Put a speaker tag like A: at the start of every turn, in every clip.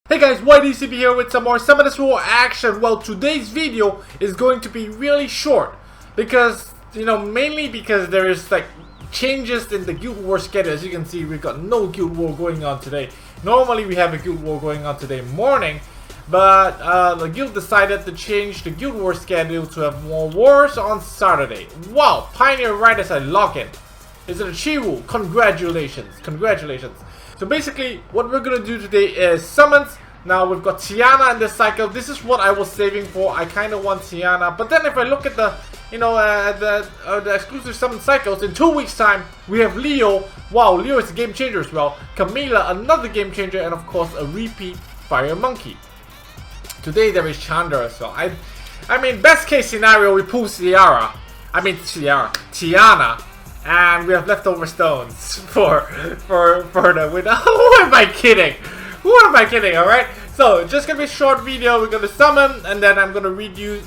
A: Hey guys, YDCB here with some more Summoners War action. Well, today's video is going to be really short because, mainly because there is like changes in the Guild War schedule. As you can see, we've got no Guild War going on today. Normally we have a Guild War going on today morning, but the guild decided to change the Guild War schedule to have more wars on Saturday. Wow, Pioneer right as I log in. Is it a Chiwu? Congratulations, congratulations. So basically, what we're gonna do today is summons. Now we've got Tiana in this cycle. This is what I was saving for. I kind of want Tiana, but then if I look at the, the exclusive summon cycles, in 2 weeks' time we have Leo. Wow, Leo is a game changer as well. Camila, another game changer, and of course a repeat Fire Monkey. Today there is Chandra as well. I mean, best case scenario, we pull Tiana, and we have leftover stones for the winner. Who am I kidding? Who am I kidding? All right. So just gonna be a short video. We're gonna summon, and then I'm gonna read you.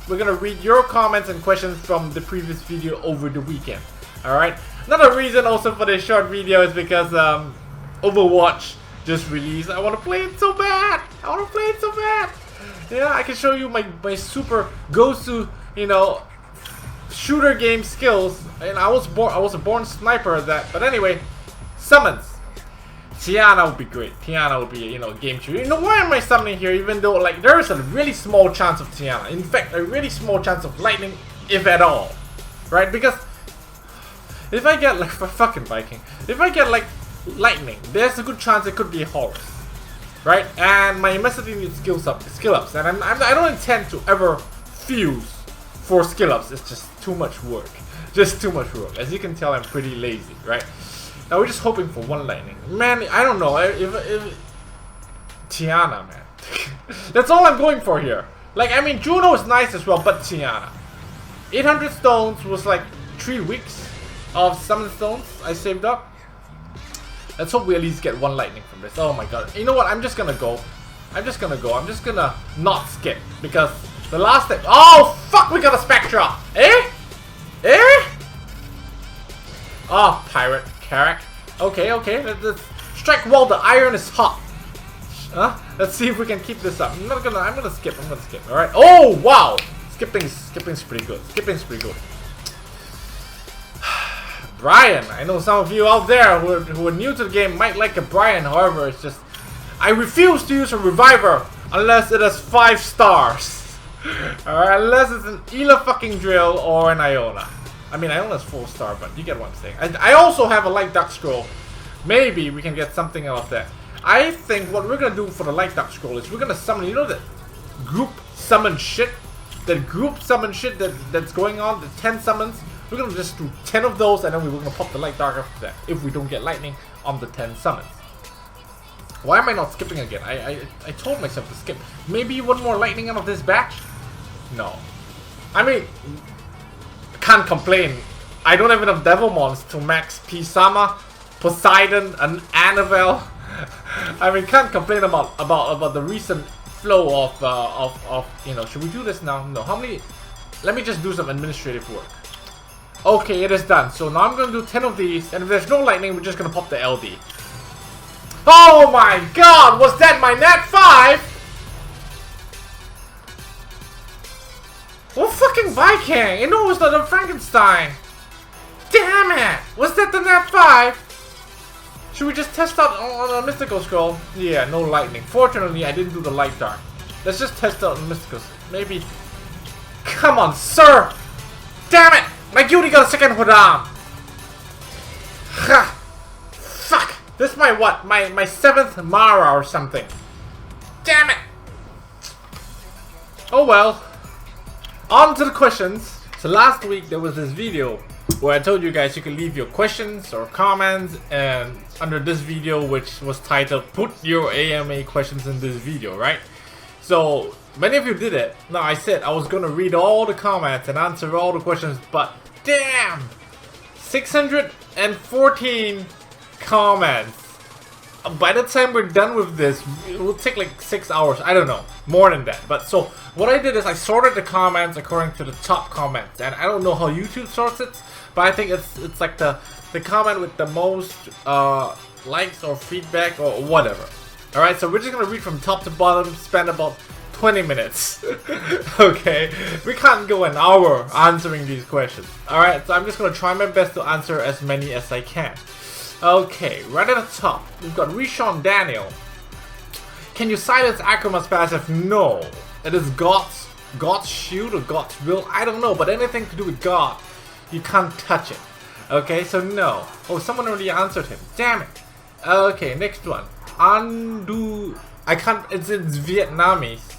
A: We're gonna read your comments and questions from the previous video over the weekend. All right. Another reason also for this short video is because Overwatch just released. I want to play it so bad. Yeah, I can show you my super go-to, shooter game skills, and I was a born sniper at that. But anyway, summons. Tiana would be great. Tiana would be a game changer. Why am I summoning here? Even though there is a really small chance of Tiana. In fact, a really small chance of lightning, if at all. Right? Because if I get fucking Viking, if I get lightning, there's a good chance it could be a horse. Right? And my immensity needs skill ups, and I don't intend to ever fuse for skill ups. It's just too much work. Just too much work. As you can tell, I'm pretty lazy, right? Now we're just hoping for one lightning. Man, I don't know. If Tiana, man. That's all I'm going for here. Juno is nice as well, but Tiana. 800 stones was 3 weeks of summon stones I saved up. Let's hope we at least get one lightning from this. Oh my god. You know what? I'm just gonna go. I'm just gonna not skip, because the last time. Oh fuck! We got a Spectra. Eh? Oh, pirate Carrack. Okay. Let's strike while the iron is hot. Let's see if we can keep this up. I'm gonna skip. All right. Oh wow! Skipping's pretty good. Brian, I know some of you out there who are new to the game might like a Brian. However, it's just I refuse to use a reviver unless it has 5 stars. Alright, unless it's an Ela fucking drill or an Iona. I mean, Iona's 4-star, but you get what I'm saying. I also have a light duck scroll. Maybe we can get something out of that. I think what we're gonna do for the light duck scroll is we're gonna summon, that group summon shit? That's going on, the 10 summons. We're gonna just do 10 of those, and then we're gonna pop the light dark after that, if we don't get lightning on the 10 summons. Why am I not skipping again? I told myself to skip. Maybe one more lightning out of this batch? No. I mean, can't complain. I don't have enough Devilmons to max Pisama, Poseidon, and Annabelle. I mean, can't complain about the recent flow of should we do this now? No. How many? Let me just do some administrative work. Okay, it is done. So now I'm gonna do 10 of these, and if there's no lightning, we're just gonna pop the LD. Oh my god, was that my Nat 5? What fucking Viking? It was the Frankenstein. Damn it! Was that the Nat 5? Should we just test out on a mystical scroll? Yeah, no lightning. Fortunately, I didn't do the light dark. Let's just test out the mystical. Maybe. Come on, sir! Damn it! My guilty got a second Hodam! Ha! Fuck! This is my what? My 7th Mara or something. Damn it! Oh well. On to the questions. So last week there was this video where I told you guys you can leave your questions or comments and under this video, which was titled "Put your AMA questions in this video," right? So many of you did it. Now I said I was gonna read all the comments and answer all the questions, but damn! 614 comments. By the time we're done with this, it will take 6 hours. I don't know, more than that. But so what I did is I sorted the comments according to the top comments, and I don't know how YouTube sorts it, but I think it's the comment with the most likes or feedback or whatever. Alright, so we're just gonna read from top to bottom, spend about 20 minutes. Okay, we can't go an hour answering these questions. Alright, so I'm just gonna try my best to answer as many as I can. Okay, right at the top, we've got Rishon Daniel. Can you silence Akama's passive? No. It is God's shield or God's will, I don't know, but anything to do with God, you can't touch it. Okay, so no. Oh, someone already answered him. Damn it. Okay, next one. Andu. I can't. It's Vietnamese.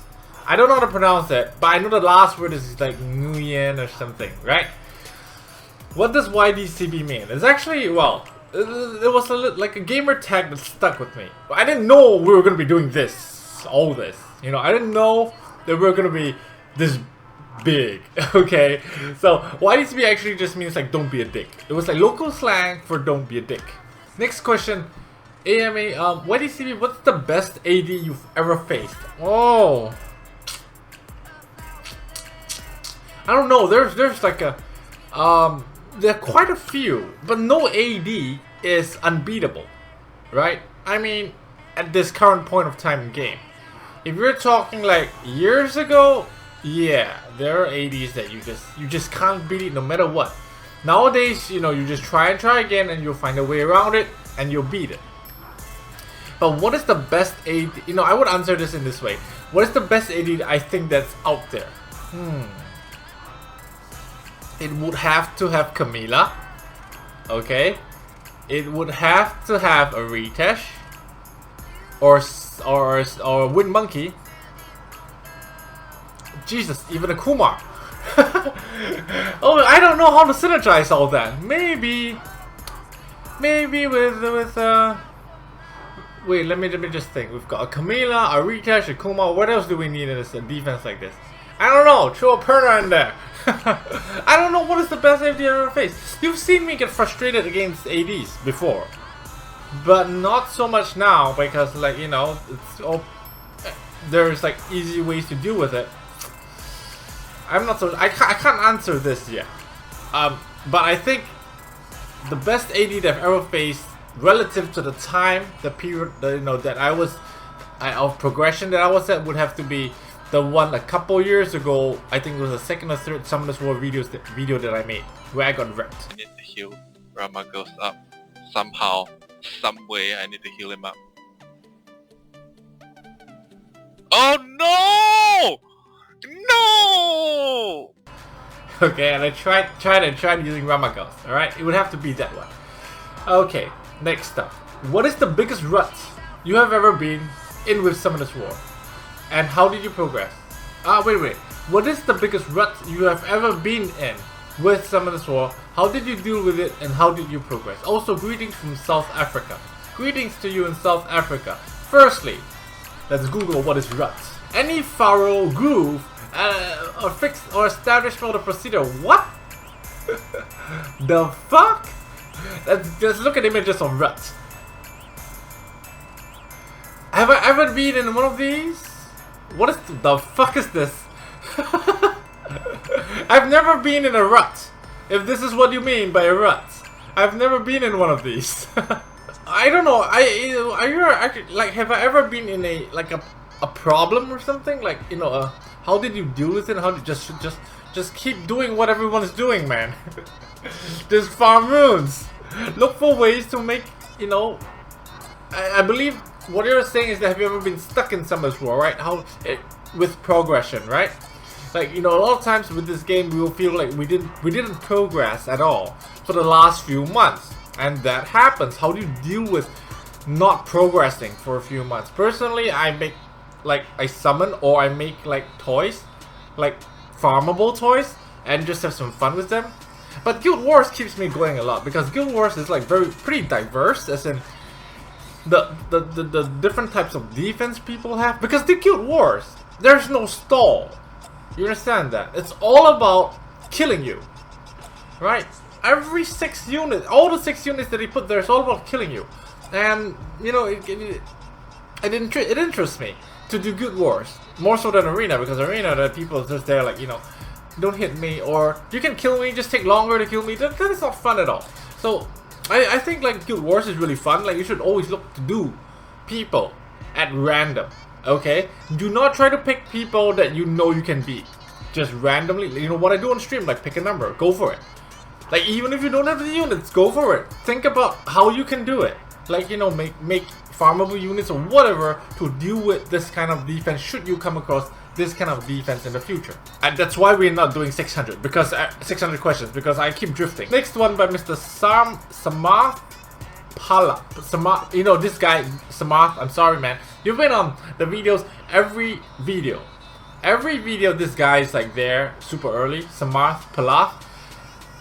A: I don't know how to pronounce it, but I know the last word is like Nguyen or something, right? What does YDCB mean? It's actually, well, it was like a gamer tag that stuck with me. I didn't know we were gonna be doing this, all this. You know, I didn't know that we were gonna be this big. Okay, so YDCB actually just means like don't be a dick. It was like local slang for don't be a dick. Next question. AMA, YDCB, what's the best AD you've ever faced? Oh, I don't know. There's like a there are quite a few, but no AD is unbeatable, right? I mean, at this current point of time in game, if you're talking like years ago, yeah, there are ADs that you just can't beat it no matter what. Nowadays, you know, you just try and try again, and you'll find a way around it, and you'll beat it. But what is the best AD? You know, I would answer this in this way. What is the best AD I think that's out there? It would have to have Camila. Okay. It would have to have a Ritesh. Or Wind Monkey. Jesus, even a Kumar. Oh, I don't know how to synergize all that. Maybe with wait, let me just think. We've got a Camila, a Ritesh, a Kumar. What else do we need in this defense like this? I don't know. Throw a Perna in there. I don't know what is the best AD I've ever faced. You've seen me get frustrated against ADs before, but not so much now because, like, you know, it's all, there's like easy ways to deal with it. I'm not so. I can't answer this yet. But I think the best AD that I've ever faced, relative to the time, the period, you know, that I was of progression that I was at, would have to be the one a couple years ago. I think it was the second or third Summoners War video that I made where I got wrecked.
B: I need to heal Rama goes up somehow, some way. I need to heal him up. Oh no! No!
A: Okay, and I tried using Ramagos. Alright, it would have to be that one. Okay, next up. What is the biggest rut you have ever been in with Summoners War? And how did you progress? Wait. What is the biggest rut you have ever been in with Summoners War? How did you deal with it and how did you progress? Also, greetings from South Africa. Greetings to you in South Africa. Firstly, let's Google what is rut. Any pharaoh groove or fixed or establishment or procedure. What? The fuck? Let's look at images of rut. Have I ever been in one of these? What is the fuck is this? I've never been in a rut. If this is what you mean by a rut, I've never been in one of these. I don't know. Are you actually, like, have I ever been in a problem or something? Like, you know, how did you deal with it? How did just keep doing what everyone's doing, man? Just farm runes. Look for ways to make, you know. I believe what you're saying is that have you ever been stuck in Summoners War, right? With progression, right? Like, you know, a lot of times with this game we will feel like we didn't progress at all for the last few months, and that happens. How do you deal with not progressing for a few months? Personally, I summon or I make like toys, like farmable toys, and just have some fun with them. But Guild Wars keeps me going a lot because Guild Wars is like pretty diverse, as in the different types of defense people have. Because the Guild Wars, there's no stall. You understand that? It's all about killing you, right? Every 6 units, all the 6 units that he put there, is all about killing you. And you know, it interests me to do Guild Wars more so than Arena, because Arena, the people are just there like, you know, don't hit me, or you can kill me, just take longer to kill me. That is not fun at all. So I think like Guild Wars is really fun. Like, you should always look to do people at random. Okay? Do not try to pick people that you know you can beat. Just randomly, you know what I do on stream, like pick a number, go for it. Like even if you don't have the units, go for it. Think about how you can do it. Like, you know, make farmable units or whatever to deal with this kind of defense should you come across this kind of defense in the future. And that's why we're not doing 600 because 600 questions, because I keep drifting. Next one by Mr. Samath Pala. You know this guy Samath, I'm sorry man. You've been on the videos every video. Every video this guy is like there super early. Samath Pala.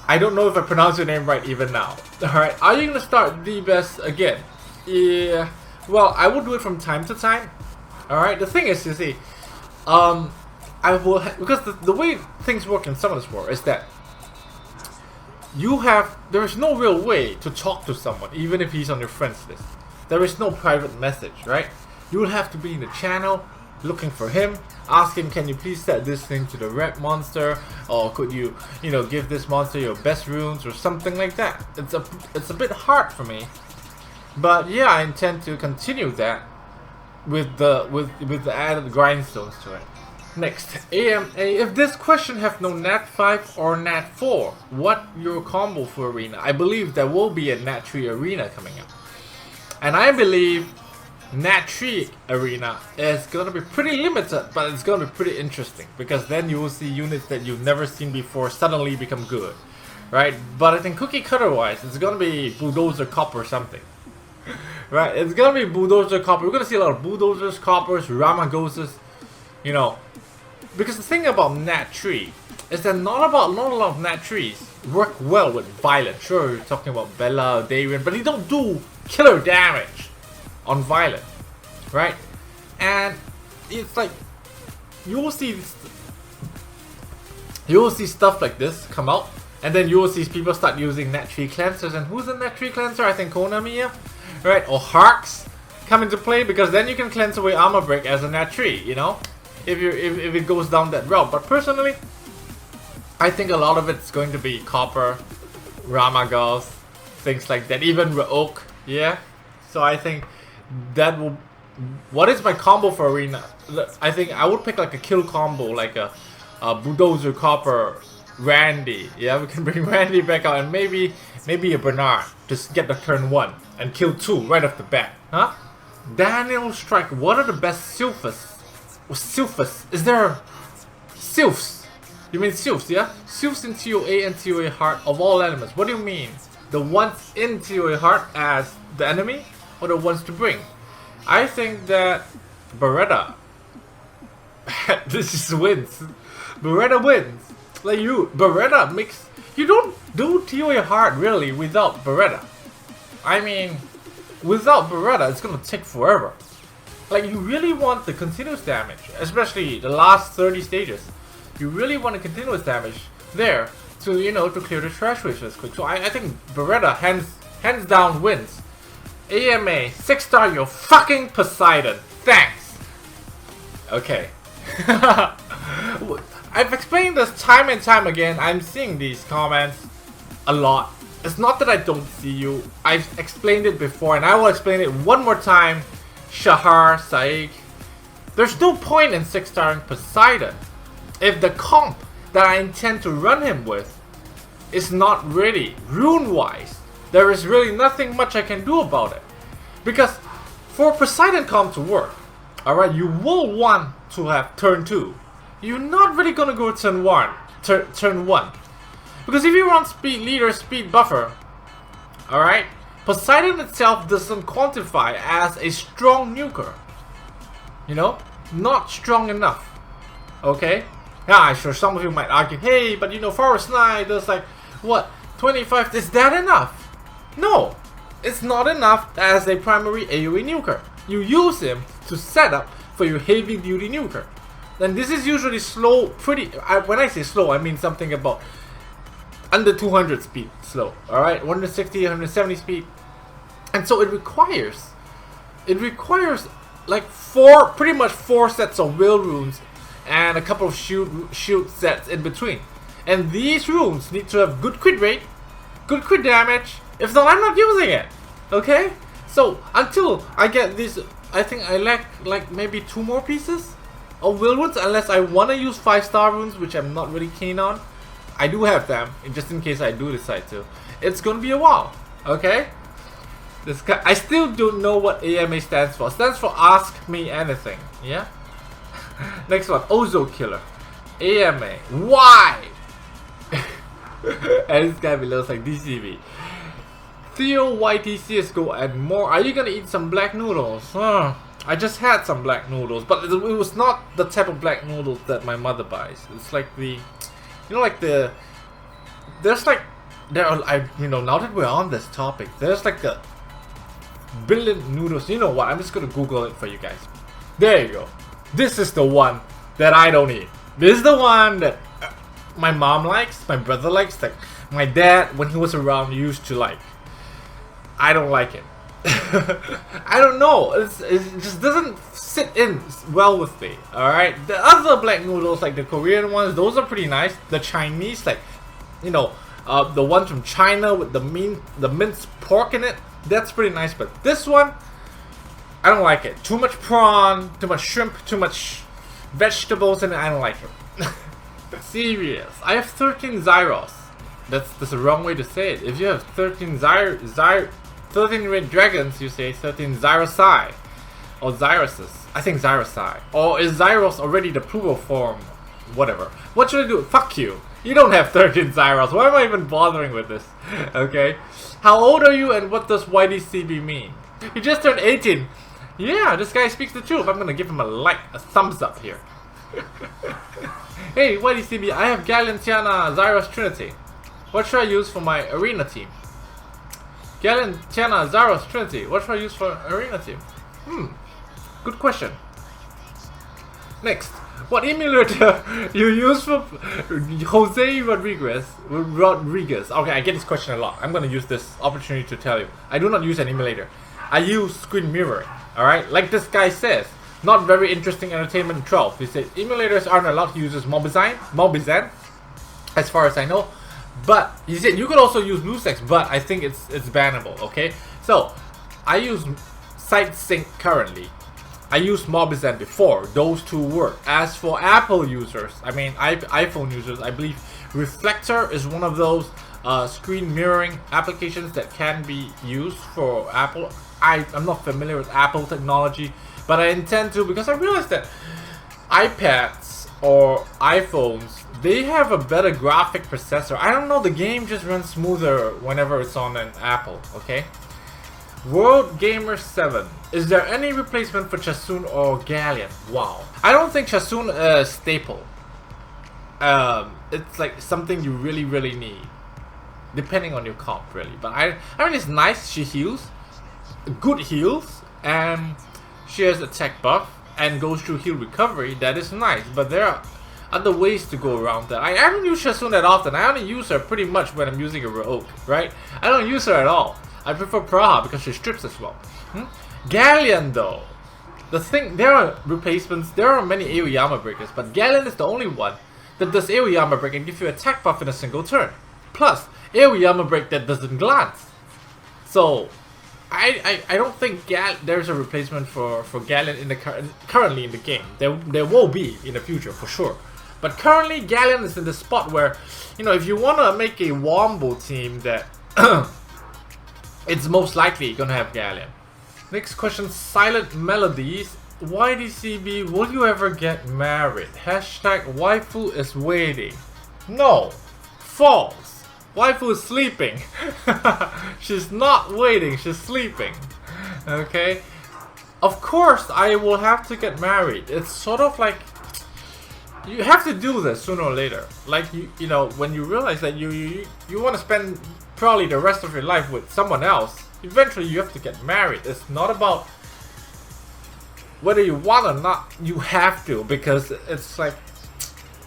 A: I don't know if I pronounce your name right even now. Alright, are you gonna start the best again? Yeah, well, I will do it from time to time. Alright, the thing is, you see, I will, because the way things work in Summoners War is that there is no real way to talk to someone, even if he's on your friends list. There is no private message, right? You will have to be in the channel, looking for him, ask him, can you please set this thing to the red monster, or could you know, give this monster your best runes or something like that. It's a bit hard for me, but yeah, I intend to continue that with the added grindstones to it. Next, AMA, if this question have no Nat 5 or Nat 4, what your combo for arena? I believe there will be a Nat 3 arena coming up, and I believe Nat 3 arena is gonna be pretty limited, but it's gonna be pretty interesting because then you will see units that you've never seen before suddenly become good, right? But I think cookie cutter wise, it's gonna be bulldozer cop or something, right? It's gonna be bulldozer cop. We're gonna see a lot of bulldozers, coppers, ramagoses, you know, because the thing about Nat 3 is that not a lot of Nat 3s work well with Violet. Sure, you're talking about Bella or Darien, but they don't do killer damage on Violet, right? And it's like you will see stuff like this come out, and then you will see people start using Nat 3 cleansers. And who's a Nat 3 cleanser? I think Konamiya, right? Or Harks come into play, because then you can cleanse away armor break as a Nat 3, you know, if it goes down that route. But personally, I think a lot of it's going to be Copper, Ramagos, things like that, even Oak, yeah. So I think that will. What is my combo for arena? I think I would pick like a kill combo, like a bulldozer, copper, Randy. Yeah, we can bring Randy back out, and maybe a Bernard. Just get the turn 1 and kill 2 right off the bat, huh? Daniel Strike. What are the best Sylphus? Sylphus? Is there Sylphs? You mean Sylphs? Yeah, Sylphs in TOA and TOA Heart of all elements. What do you mean? The ones in TOA Heart as the enemy, or the ones to bring? I think that Beretta this just wins. Beretta wins. Like Beretta makes, you don't do TOA hard really without Beretta. I mean, without Beretta it's gonna take forever. Like, you really want the continuous damage, especially the last 30 stages. You really want the continuous damage there to, you know, to clear the trash waves as quick. So I think Beretta hands down wins. AMA, 6-star your fucking Poseidon. Thanks. Okay. I've explained this time and time again. I'm seeing these comments a lot. It's not that I don't see you. I've explained it before, and I will explain it one more time. Shahar, Saik. There's no point in 6-starring Poseidon if the comp that I intend to run him with is not ready, rune-wise. There is really nothing much I can do about it. Because for Poseidon comp to work, alright, you will want to have turn 2. You're not really gonna go turn 1. Because if you run speed leader, speed buffer, alright, Poseidon itself doesn't quantify as a strong nuker. You know? Not strong enough. Okay? Yeah, sure, some of you might argue, hey, but you know, Forest Knight does like, what, 25, is that enough? No, it's not enough as a primary AoE nuker. You use him to set up for your heavy duty nuker. And this is usually slow, when I say slow, I mean something about under 200 speed slow, alright? 160, 170 speed. And so it requires like pretty much 4 sets of will runes and a couple of shield sets in between. And these runes need to have good crit rate, good crit damage. If not, I'm not using it. Okay? So until I get these I think I lack like maybe 2 more pieces of will wounds, unless I want to use 5-star runes, which I'm not really keen on. I do have them, just in case I do decide to. It's gonna be a while, okay? This guy, I still don't know what AMA stands for. It stands for Ask Me Anything, yeah? Next one, Ozo Killer. AMA, why? And this guy below is like DCB. Theo YDCB and more. Are you gonna eat some black noodles? I just had some black noodles, but it was not the type of black noodles that my mother buys. It's like the, you know, like the, there's like, there are, you know, now that we're on this topic, there's like a billion noodles. You know what? I'm just gonna Google it for you guys. There you go. This is the one that I don't eat. This is the one that my mom likes, my brother likes, like my dad, when he was around, used to like. I don't like it. I don't know. It just doesn't sit in well with me. Alright? The other black noodles, like the Korean ones, those are pretty nice. The Chinese, like, you know, the ones from China with the minced pork in it, that's pretty nice. But this one, I don't like it. Too much prawn, too much shrimp, too much vegetables in it. I don't like it. Serious. I have 13 Zyros. That's the wrong way to say it. If you have 13 13 red dragons, you say 13 Zyrosai. Or Zyruses. I think Zyrosai. Or is Zyros already the plural form? Whatever. What should I do? Fuck you. You don't have 13 Zyros. Why am I even bothering with this? Okay. How old are you and what does YDCB mean? You just turned 18. Yeah, this guy speaks the truth. I'm gonna give him a like, a thumbs up here. Hey, YDCB, I have Galleon, Tiana, Zyros, Trinity. What should I use for my arena team? Galleon, Tiana, Zyros, Trinity. What should I use for arena team? Good question. Next, what emulator you use for Jose Rodriguez? Okay, I get this question a lot. I'm gonna use this opportunity to tell you. I do not use an emulator. I use screen mirroring. Alright, like this guy says. Not very interesting entertainment 12. He said emulators aren't allowed to use Mobizan, as far as I know. But he said you could also use BlueStacks, but I think it's bannable. Okay, so I use SiteSync currently. I used Mobizan before. Those two work. As for Apple users, I mean iPhone users, I believe Reflector is one of those screen mirroring applications that can be used for Apple. I'm not familiar with Apple technology, but I intend to, because I realized that iPads or iPhones, they have a better graphic processor. I don't know, the game just runs smoother whenever it's on an Apple, okay? World Gamer 7. Is there any replacement for Chasun or Galleon? Wow. I don't think Chasun is a staple. It's like something you really need. Depending on your comp, really. But I mean, it's nice. She heals. Good heals. And she has attack buff. And goes through heal recovery. That is nice. But there are other ways to go around that. I don't use Chasun that often. I only use her pretty much when I'm using a Rogue, right? I don't use her at all. I prefer Praha because she strips as well. Galleon though. The thing, there are replacements. There are many Aoyama breakers. But Galleon is the only one that does Aoyama break and give you attack buff in a single turn. Plus, Aoyama break that doesn't glance. So, I don't think there's a replacement for Galleon in the currently in the game. There will be in the future for sure. But currently, Galleon is in the spot where, you know, if you want to make a Wombo team that it's most likely gonna have Galleon. Next question, Silent Melodies. YDCB, will you ever get married? Hashtag waifu is waiting. No. False. Waifu is sleeping. She's not waiting, she's sleeping. Okay? Of course I will have to get married. It's sort of like, you have to do this sooner or later. Like, you know, when you realize that you want to spend probably the rest of your life with someone else, eventually you have to get married. It's not about whether you want or not, you have to, because it's like,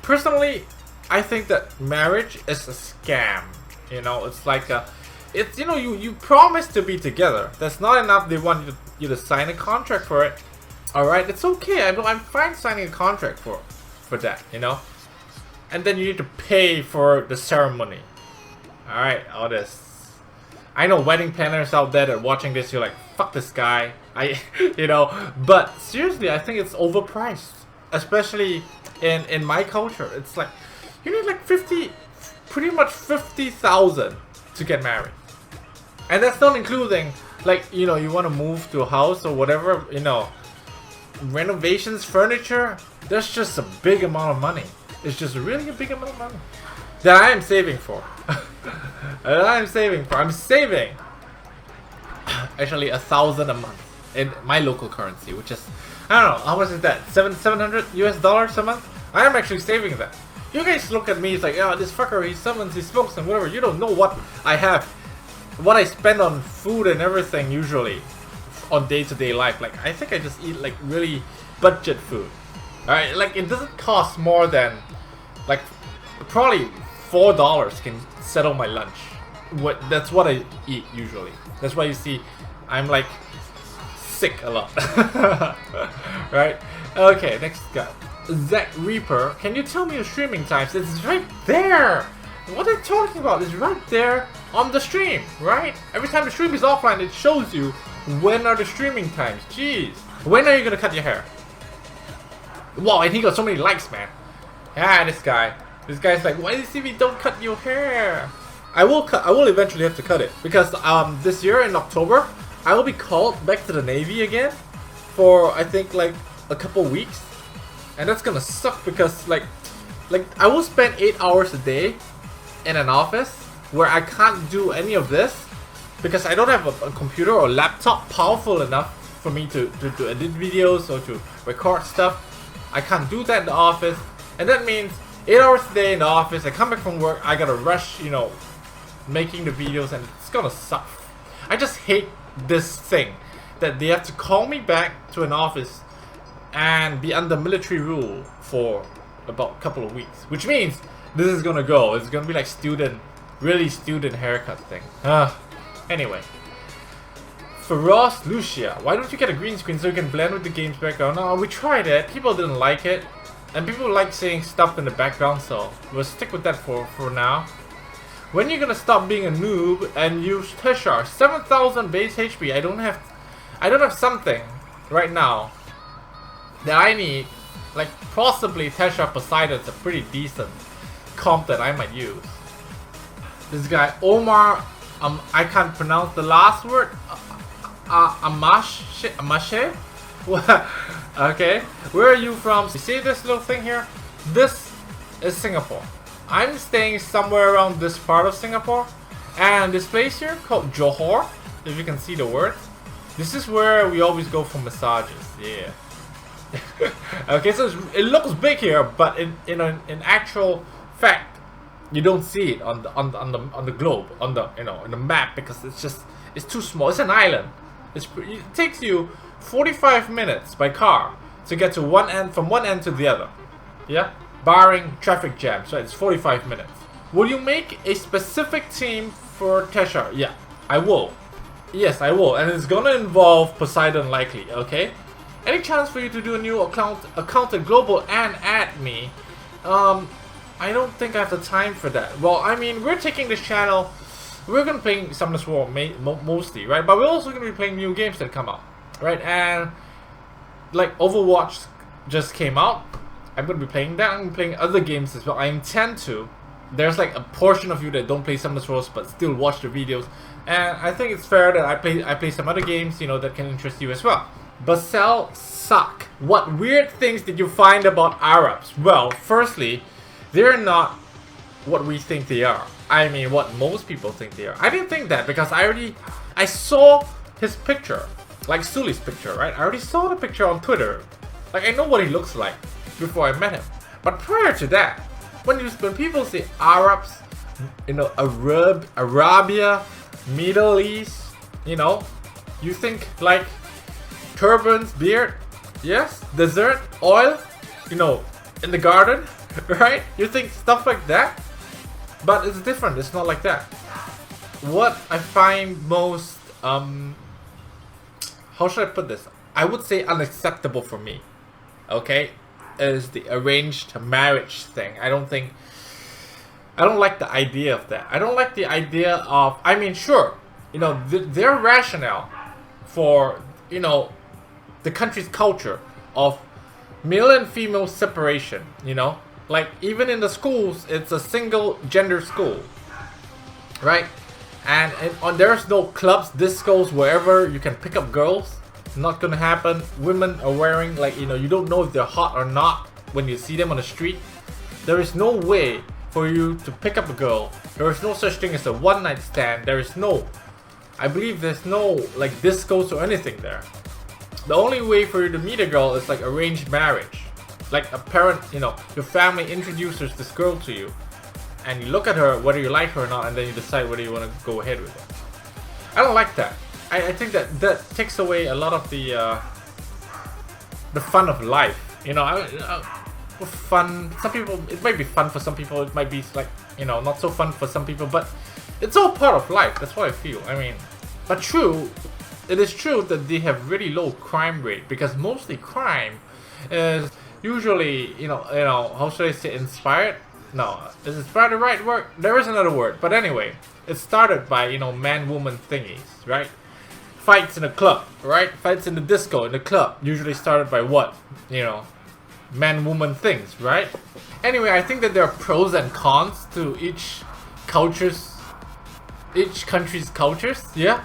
A: personally, I think that marriage is a scam. You know, it's like it's, you know, you promise to be together. That's not enough. They want you to sign a contract for it. Alright, it's okay. I'm fine signing a contract for that, you know. And then you need to pay for the ceremony. Alright, all this. I know wedding planners out there that are watching this, you're like, fuck this guy. You know, but seriously, I think it's overpriced, especially in my culture. It's like you need like pretty much 50,000 to get married, and that's not including like you know you want to move to a house or whatever, you know, renovations, furniture. There's just a big amount of money. It's just really a big amount of money that I am saving for. I'm saving actually 1,000 a month in my local currency, which is, I don't know, how much is that? $700 a month? I am actually saving that. You guys look at me, it's like, oh, this fucker, he summons, he smokes and whatever. You don't know what I have, what I spend on food and everything usually on day-to-day life. Like, I think I just eat like really budget food. Alright, like it doesn't cost more than like probably $4 can settle my lunch. That's what I eat usually. That's why you see I'm like sick a lot. Right? Okay, next guy. Zack Reaper. Can you tell me your streaming times? It's right there! What are you talking about? It's right there on the stream, right? Every time the stream is offline, it shows you when are the streaming times. Jeez. When are you gonna cut your hair? Wow, and he got so many likes, man. Ah, this guy. This guy's like, YDCB, don't cut your hair. I will eventually have to cut it because this year in October I will be called back to the Navy again for I think like a couple weeks, and that's gonna suck because like I will spend 8 hours a day in an office where I can't do any of this because I don't have a computer or laptop powerful enough for me to edit videos or to record stuff. I can't do that in the office, and that means 8 hours a day in the office. I come back from work, I gotta rush, you know, making the videos, and it's gonna suck. I just hate this thing that they have to call me back to an office and be under military rule for about a couple of weeks, which means this is gonna go. It's gonna be like really student haircut thing. Anyway. Feroz Lucia, why don't you get a green screen so you can blend with the game's background? No, we tried it. People didn't like it. And people like seeing stuff in the background, so we'll stick with that for now. When are you gonna stop being a noob and use Teshar? 7,000 base HP. I don't have something right now that I need. Like possibly Teshar Poseidon's a pretty decent comp that I might use. This guy Omar, I can't pronounce the last word. Amashe? Okay, where are you from? You see this little thing here? This is Singapore. I'm staying somewhere around this part of Singapore, and this place here called Johor, if you can see the words. This is where we always go for massages. Yeah. Okay, so it looks big here, but in actual fact, you don't see it on the globe, on the in the map, because it's too small. It's an island. It takes you 45 minutes by car to get to from one end to the other. Yeah, barring traffic jams. So it's 45 minutes. Will you make a specific team for Teshar? Yeah, I will. Yes, I will, and it's gonna involve Poseidon likely. Okay. Any chance for you to do a new account at global and add me? I don't think I have the time for that. Well, I mean, we're taking this channel. We're gonna play Summoners War mostly, right? But we're also gonna be playing new games that come out, right? And like Overwatch just came out. I'm gonna be playing that. I'm playing other games as well. I intend to. There's like a portion of you that don't play Summoners Wars but still watch the videos, and I think it's fair that I play some other games, you know, that can interest you as well. Basel suck. What weird things did you find about Arabs? Well, firstly, they're not what we think they are. I mean, what most people think they are. I didn't think that because I saw his picture, like Suli's picture, right? I already saw the picture on Twitter. Like, I know what he looks like before I met him. But prior to that, when people say Arabs, you know, Arabia, Middle East, you know, you think like turbans, beard, yes, dessert, oil, you know, in the garden, right? You think stuff like that, but it's different. It's not like that. What I find most, how should I put this? I would say unacceptable for me, okay, is the arranged marriage thing. I don't like the idea of that. I don't like the idea of, I mean, sure, you know, their rationale for, you know, the country's culture of male and female separation, you know? Like, even in the schools, it's a single gender school, right? And there's no clubs, discos, wherever you can pick up girls. Not gonna happen. Women are wearing, like, you know, you don't know if they're hot or not when you see them on the street. There is no way for you to pick up a girl. There is no such thing as a one-night stand. There is no, I believe there's no, like, discos or anything there. The only way for you to meet a girl is like arranged marriage. Like a parent, you know, your family introduces this girl to you, and you look at her, whether you like her or not, and then you decide whether you want to go ahead with it. I don't like that. I think that takes away a lot of the fun of life. You know, fun. Some people, it might be fun for some people. It might be like, you know, not so fun for some people. But it's all part of life. That's what I feel. I mean, but true. It is true that they have really low crime rate, because mostly crime is usually, you know, how should I say, inspired? No, is inspired the right word? There is another word, but anyway, it started by, you know, man-woman thingies, right? Fights in a club, right? Fights in the disco, in the club, usually started by what? You know, man-woman things, right? Anyway, I think that there are pros and cons to each country's cultures, yeah?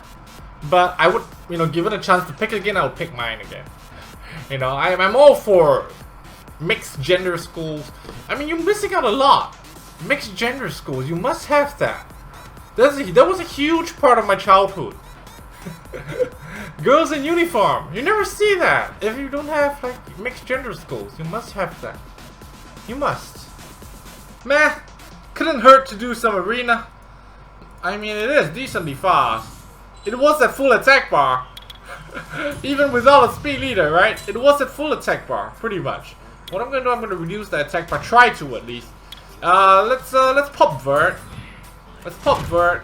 A: But I would, you know, given a chance to pick again, I would pick mine again. You know, I'm all for mixed gender schools. I mean, you're missing out a lot. Mixed gender schools, you must have that. That was a huge part of my childhood. Girls in uniform, you never see that. If you don't have like mixed gender schools, you must have that. You must. Meh, couldn't hurt to do some arena. I mean, it is decently fast. It was at full attack bar. Even without a speed leader, right? It was at full attack bar, pretty much. What I'm gonna do, I'm gonna reduce the attack bar. Try to, at least. Let's pop Vert. Let's pop Vert.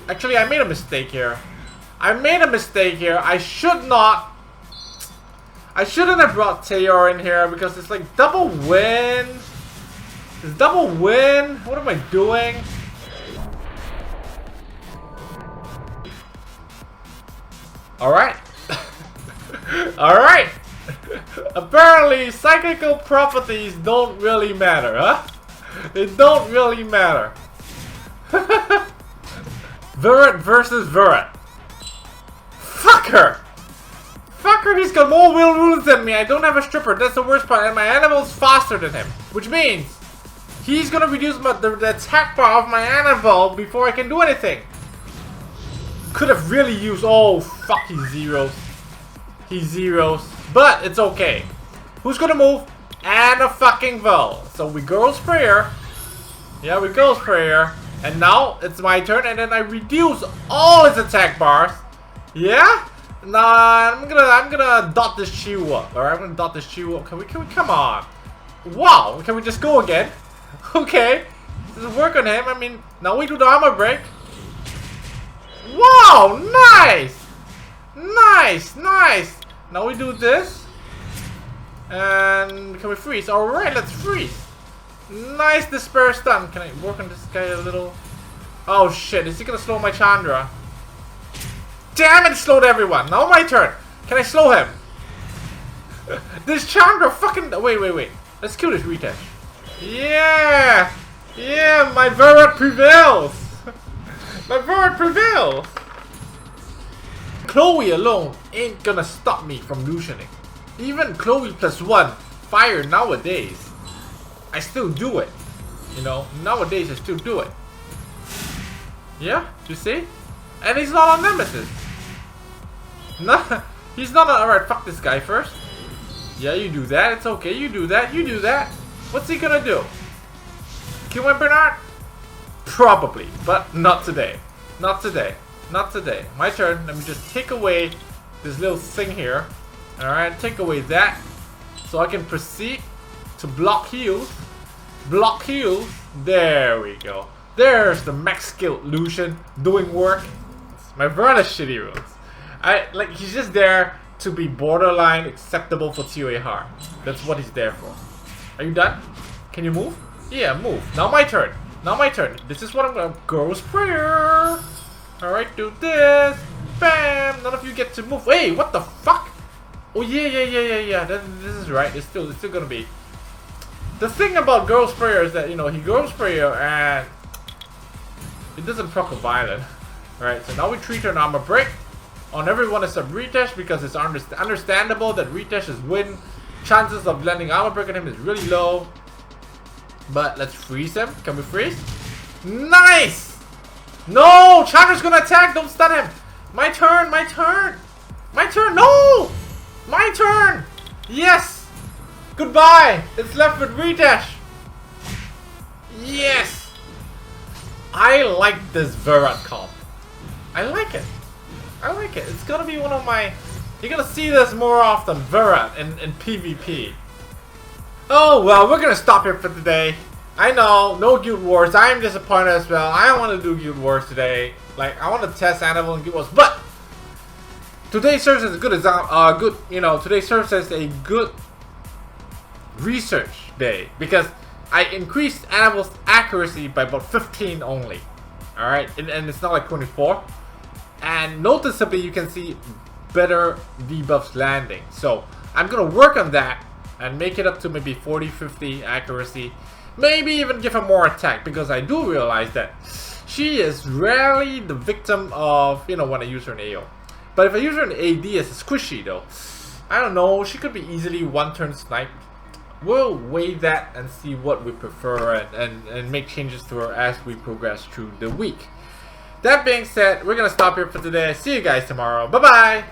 A: Actually, I made a mistake here. I shouldn't have brought Tayor in here, because it's like double win. It's double win. What am I doing? Alright. Alright. Apparently, cyclical properties don't really matter, huh? They don't really matter. Verret versus Verret. Fuck her! Fuck her, he's got more will rules than me. I don't have a stripper, that's the worst part. And my animal's faster than him. Which means, he's gonna reduce the attack bar of my animal before I can do anything. Could have really used, oh fuck, he's zeros. He's zeros. But it's okay. Who's gonna move? And a fucking Vel. So we go sprayer. Yeah, we go sprayer. And now it's my turn, and then I reduce all his attack bars. Yeah? Nah, I'm gonna dot this Chew up. Alright, I'm gonna dot this Chew up. Can we come on? Wow, can we just go again? Okay. Does it work on him? I mean, now we do the armor break. Wow, nice! Nice, nice! Now we do this. And can we freeze? Alright, let's freeze. Nice despair stun. Can I work on this guy a little? Oh shit, is he gonna slow my Chandra? Damn it, slowed everyone. Now my turn. Can I slow him? This Chandra fucking... Wait. Let's kill this retouch. Yeah! Yeah, my Verret prevails! My Verret prevails! Chloe alone ain't gonna stop me from lutioning. Even Chloe +1 fire nowadays, I still do it. You know, nowadays I still do it. Yeah, you see? And he's not on Nemesis. No, he's not on... Alright, fuck this guy first. Yeah, you do that. It's okay. You do that. You do that. What's he gonna do? Kill my Bernard? Probably, but not today. Not today. Not today. My turn. Let me just take away this little thing here. Alright, take away that. So I can proceed to block heals. Block heals. There we go. There's the max skill Lucian doing work. My Verna shitty rules. He's just there to be borderline acceptable for TOA hard. That's what he's there for. Are you done? Can you move? Yeah, move. Now my turn. Now my turn. This is what I'm gonna go sprayer. Alright, do this. bam. None of you get to move. Hey, what the fuck? Oh yeah. This is right. It's still gonna be. The thing about Girl Sprayer is that, you know, he Girl Sprayer and it doesn't proc a violent. Alright, so now we 3-turn armor break. On everyone except Ritesh, because it's understandable that Ritesh's win chances of landing armor break on him is really low. But let's freeze him. Can we freeze? Nice! No! Chandra's gonna attack! Don't stun him! My turn! My turn! My turn! No! My turn! Yes! Goodbye! It's left with Ritesh! Yes! I like this Virat comp. I like it. I like it. It's gonna be one of my... You're gonna see this more often, Virat, in PvP. Oh well, we're gonna stop here for today. I know, no Guild Wars. I am disappointed as well. I don't want to do Guild Wars today. Like, I want to test Animal and Guild Wars, but today serves as a good example. Today serves as a good research day because I increased Animal's accuracy by about 15 only. All right, and it's not like 24. And noticeably, you can see better debuffs landing. So I'm gonna work on that and make it up to maybe 40-50 accuracy. Maybe even give her more attack, because I do realize that she is rarely the victim of, you know, when I use her in AO. But if I use her in AD as a squishy though, I don't know, she could be easily one-turn sniped. We'll weigh that and see what we prefer and make changes to her as we progress through the week. That being said, we're gonna stop here for today. See you guys tomorrow. Bye bye!